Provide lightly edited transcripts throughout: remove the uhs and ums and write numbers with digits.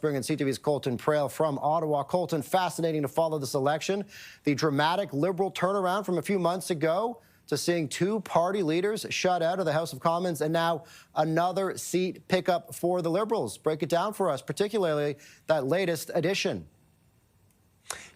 bring in CTV's Colton Praill from Ottawa. Colton, fascinating to follow this election. The dramatic Liberal turnaround from a few months ago to seeing two party leaders shut out of the House of Commons and now another seat pickup for the Liberals. Break it down for us, particularly that latest addition.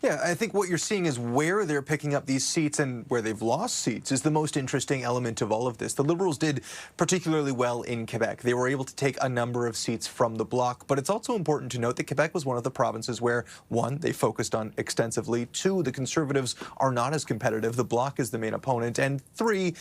Yeah, I think what you're seeing is where they're picking up these seats and where they've lost seats is the most interesting element of all of this. The Liberals did particularly well in Quebec. They were able to take a number of seats from the Bloc, but it's also important to note that Quebec was one of the provinces where, one, they focused on extensively, two, the Conservatives are not as competitive, the Bloc is the main opponent, and three,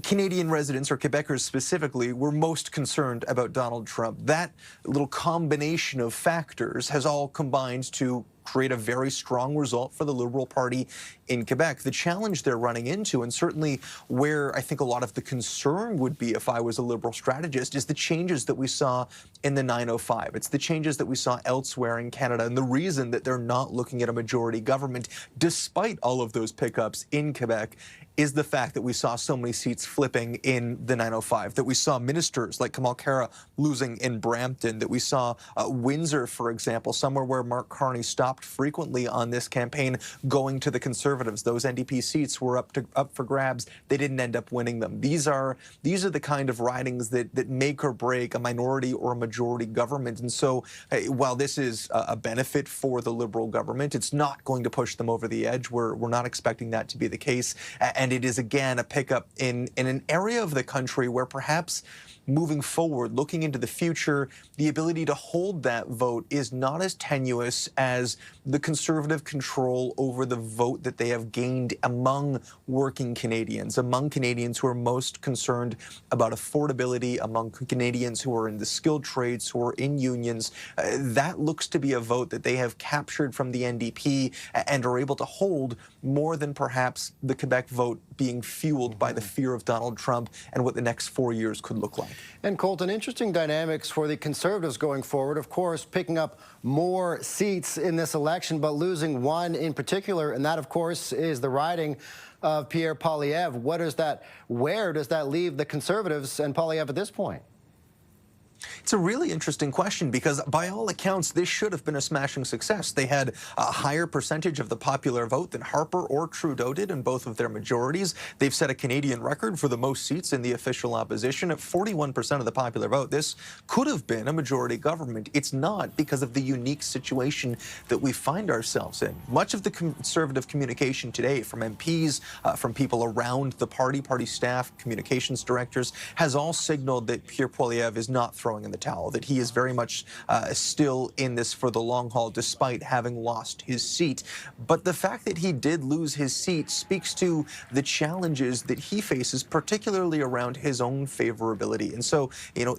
Canadian residents, or Quebecers specifically, were most concerned about Donald Trump. That little combination of factors has all combined to create a very strong result for the Liberal Party in Quebec. The challenge they're running into, and certainly where I think a lot of the concern would be if I was a Liberal strategist, is the changes that we saw in the 905. It's the changes that we saw elsewhere in Canada, and the reason that they're not looking at a majority government, despite all of those pickups in Quebec, is the fact that we saw so many seats flipping in the 905, that we saw ministers like Kamal Khera losing in Brampton, that we saw Windsor, for example, somewhere where Mark Carney stopped frequently on this campaign, going to the Conservatives. Those NDP seats were up for grabs. They didn't end up winning them. These are the kind of ridings that make or break a minority or a majority government. And so while this is a benefit for the Liberal government, it's not going to push them over the edge. We're not expecting that to be the case. And it is, again, a pickup in an area of the country where perhaps moving forward, looking into the future, the ability to hold that vote is not as tenuous as the Conservative control over the vote that they have gained among working Canadians, among Canadians who are most concerned about affordability, among Canadians who are in the skilled trades, who are in unions. That looks to be a vote that they have captured from the NDP and are able to hold more than perhaps the Quebec vote being fueled by the fear of Donald Trump and what the next 4 years could look like. And Colton, interesting dynamics for the Conservatives going forward. Of course, picking up more seats in this election, but losing one in particular, and that, of course, is the riding of Pierre Poilievre. Where does that leave the Conservatives and Poilievre at this point? It's a really interesting question because by all accounts, this should have been a smashing success. They had a higher percentage of the popular vote than Harper or Trudeau did in both of their majorities. They've set a Canadian record for the most seats in the official opposition at 41% of the popular vote. This could have been a majority government. It's not because of the unique situation that we find ourselves in. Much of the Conservative communication today from MPs, from people around the party staff, communications directors, has all signaled that Pierre Poilievre is not throwing in the towel, that he is very much still in this for the long haul, despite having lost his seat. But the fact that he did lose his seat speaks to the challenges that he faces, particularly around his own favorability. And so,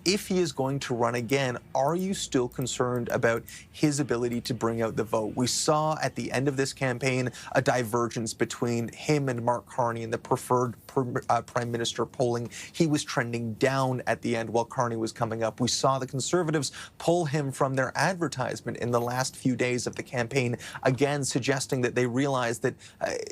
if he is going to run again, are you still concerned about his ability to bring out the vote? We saw at the end of this campaign a divergence between him and Mark Carney in the preferred Prime Minister polling. He was trending down at the end while Carney was coming up. We saw the Conservatives pull him from their advertisement in the last few days of the campaign, again suggesting that they realized that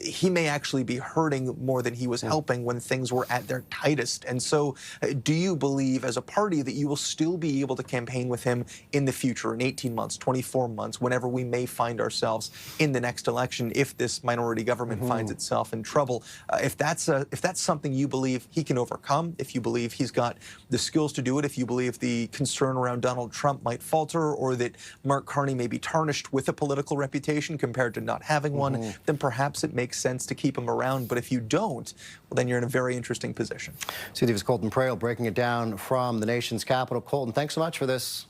he may actually be hurting more than he was helping when things were at their tightest. And so do you believe as a party that you will still be able to campaign with him in the future, in 18 months, 24 months, whenever we may find ourselves in the next election, if this minority government finds itself in trouble? If that's something you believe he can overcome, if you believe he's got the skills to do it, if you believe the concern around Donald Trump might falter, or that Mark Carney may be tarnished with a political reputation compared to not having one, then perhaps it makes sense to keep him around. But if you don't, well, then you're in a very interesting position. CTV's Colton Praill breaking it down from the nation's capital. Colton, thanks so much for this.